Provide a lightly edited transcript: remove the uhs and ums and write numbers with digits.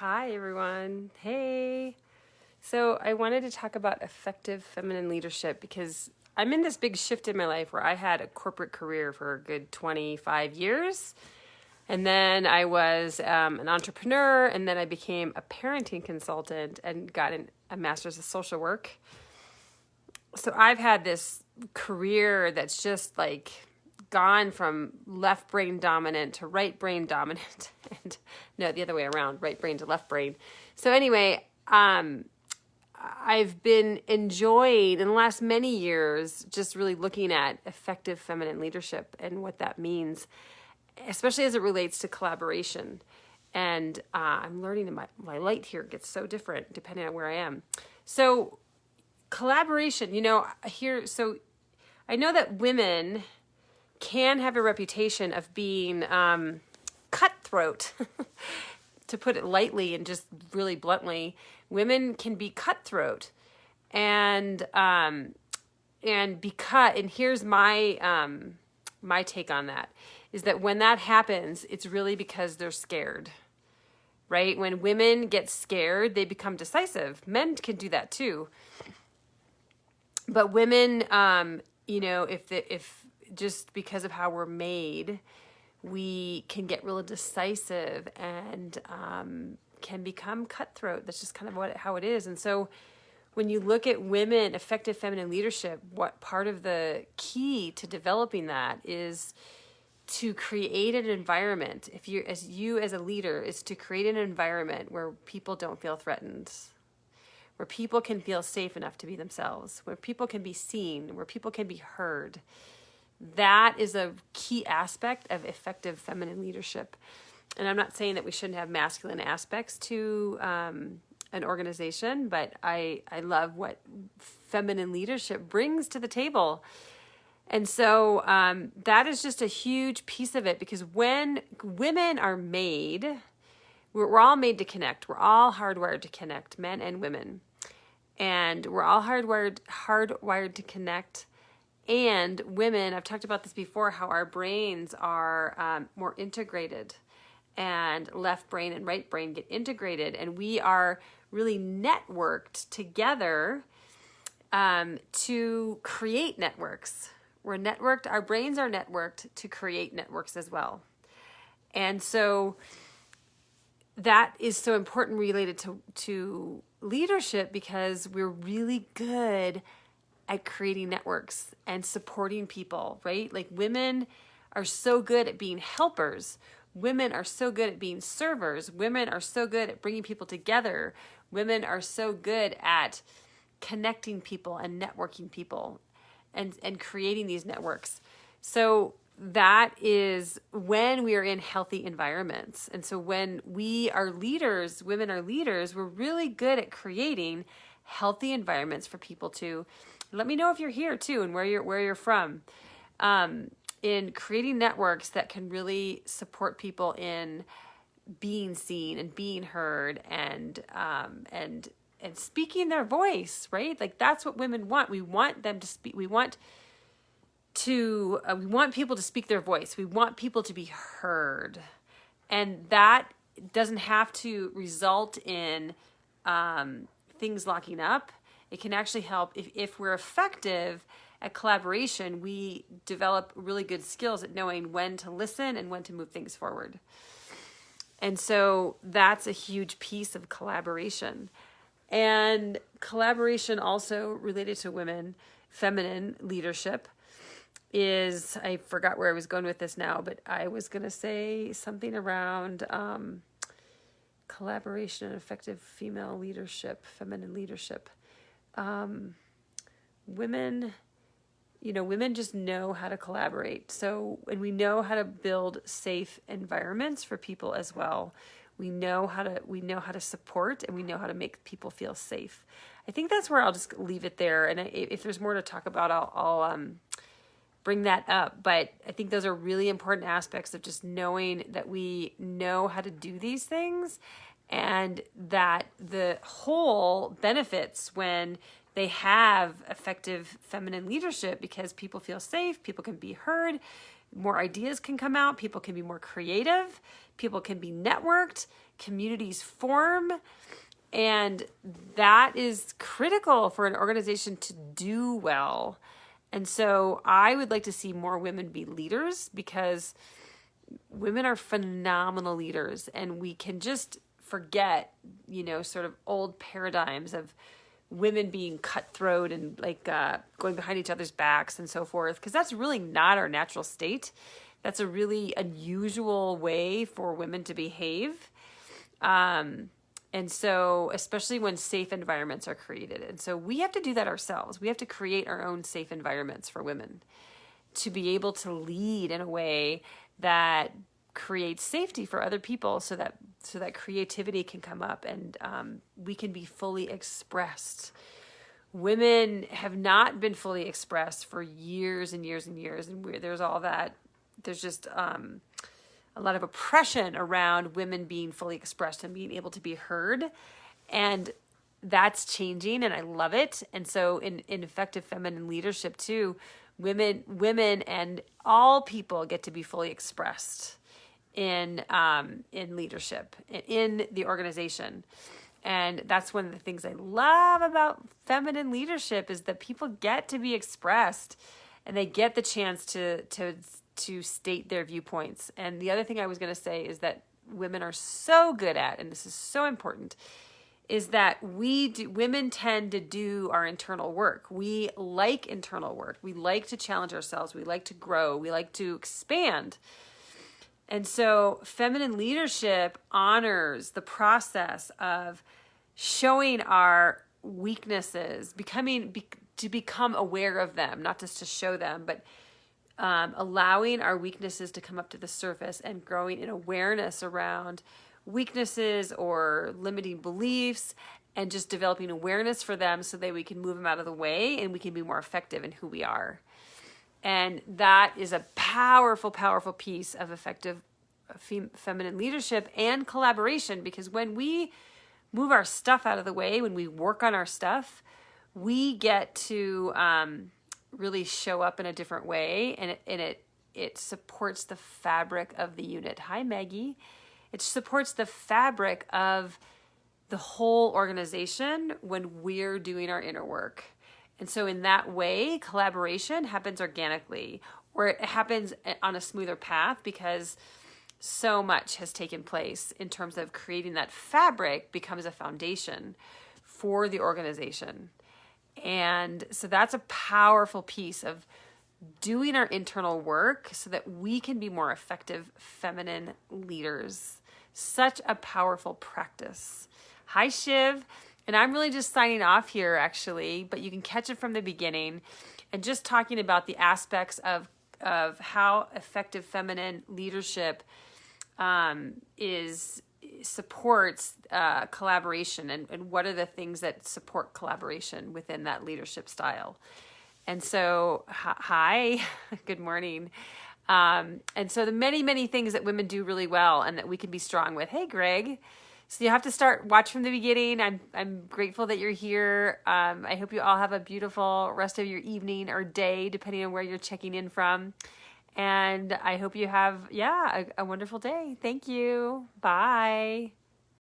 Hi, everyone. Hey. So I wanted to talk about effective feminine leadership because I'm in this big shift in my life where I had a corporate career for a good 25 years. And then I was an entrepreneur, and then I became a parenting consultant and got a master's of social work. So I've had this career that's just like gone from left brain dominant to right brain dominant, and no, the other way around, right brain to left brain. So anyway, I've been enjoying in the last many years just really looking at effective feminine leadership and what that means, especially as it relates to collaboration. And I'm learning that my light here gets so different depending on where I am. So collaboration, so I know that women can have a reputation of being cutthroat, to put it lightly and just really bluntly. Women can be cutthroat, and here's my take on that is that when that happens, it's really because they're scared, right? When women get scared, they become decisive. Men can do that too, but women, if just because of how we're made, we can get really decisive and can become cutthroat. That's just kind of how it is. And so when you look at women, effective feminine leadership, what part of the key to developing that is to create an environment. If you as a leader, is to create an environment where people don't feel threatened, where people can feel safe enough to be themselves, where people can be seen, where people can be heard. That is a key aspect of effective feminine leadership. And I'm not saying that we shouldn't have masculine aspects to an organization, but I love what feminine leadership brings to the table. And so that is just a huge piece of it, because when women are made, we're all made to connect. We're all hardwired to connect, men and women. And we're all hardwired to connect. And women, I've talked about this before, how our brains are more integrated, and left brain and right brain get integrated, and we are really networked together to create networks. We're networked, our brains are networked to create networks as well. And so that is so important related to leadership, because we're really good at creating networks and supporting people, right? Like women are so good at being helpers. Women are so good at being servers. Women are so good at bringing people together. Women are so good at connecting people and networking people and creating these networks. So that is when we are in healthy environments. And so when we are leaders, women are leaders, we're really good at creating healthy environments for people to. Let me know if you're here too and where you're from, in creating networks that can really support people in being seen and being heard and speaking their voice, right? Like that's what women want. We want them to speak. We want people to speak their voice. We want people to be heard, and that doesn't have to result in things locking up. It can actually help if we're effective at collaboration. We develop really good skills at knowing when to listen and when to move things forward. And so that's a huge piece of collaboration. And collaboration also related to women, feminine leadership is, I forgot where I was going with this now, but I was going to say something around collaboration and effective female leadership, feminine leadership. Women just know how to collaborate. So, and we know how to build safe environments for people as well. We know how to support, and we know how to make people feel safe. I think that's where I'll just leave it there. And if there's more to talk about, I'll bring that up. But I think those are really important aspects of just knowing that we know how to do these things, and that the whole benefits when they have effective feminine leadership, because people feel safe, people can be heard, more ideas can come out, people can be more creative, people can be networked, communities form. And that is critical for an organization to do well. And so I would like to see more women be leaders, because women are phenomenal leaders, and we can just forget, sort of old paradigms of women being cutthroat and like going behind each other's backs and so forth, because that's really not our natural state. That's a really unusual way for women to behave. And so, especially when safe environments are created. And so we have to do that ourselves. We have to create our own safe environments for women to be able to lead in a way that creates safety for other people, so that creativity can come up and we can be fully expressed. Women have not been fully expressed for years and years and years. And there's all that. There's just a lot of oppression around women being fully expressed and being able to be heard. And that's changing, and I love it. And so in effective feminine leadership too, women and all people get to be fully expressed in leadership, in the organization. And that's one of the things I love about feminine leadership, is that people get to be expressed, and they get the chance to state their viewpoints. And the other thing I was going to say is that women are so good at, and this is so important, is that women tend to do our internal work. We like internal work. We like to challenge ourselves. We like to grow. We like to expand. And so feminine leadership honors the process of showing our weaknesses, to become aware of them, not just to show them, but allowing our weaknesses to come up to the surface and growing in awareness around weaknesses or limiting beliefs, and just developing awareness for them so that we can move them out of the way and we can be more effective in who we are. And that is a powerful, powerful piece of effective feminine leadership and collaboration, because when we move our stuff out of the way, when we work on our stuff, we get to really show up in a different way, and it supports the fabric of the unit. Hi, Maggie. It supports the fabric of the whole organization when we're doing our inner work. And so in that way, collaboration happens organically, or it happens on a smoother path, because so much has taken place in terms of creating that fabric becomes a foundation for the organization. And so that's a powerful piece of doing our internal work so that we can be more effective feminine leaders. Such a powerful practice. Hi, Shiv. And I'm really just signing off here, actually, but you can catch it from the beginning, and just talking about the aspects of how effective feminine leadership supports collaboration, and what are the things that support collaboration within that leadership style. And so, hi, good morning. And so the many, many things that women do really well and that we can be strong with. Hey, Greg. So you have to watch from the beginning. I'm grateful that you're here. I hope you all have a beautiful rest of your evening or day, depending on where you're checking in from. And I hope you have, a wonderful day. Thank you. Bye.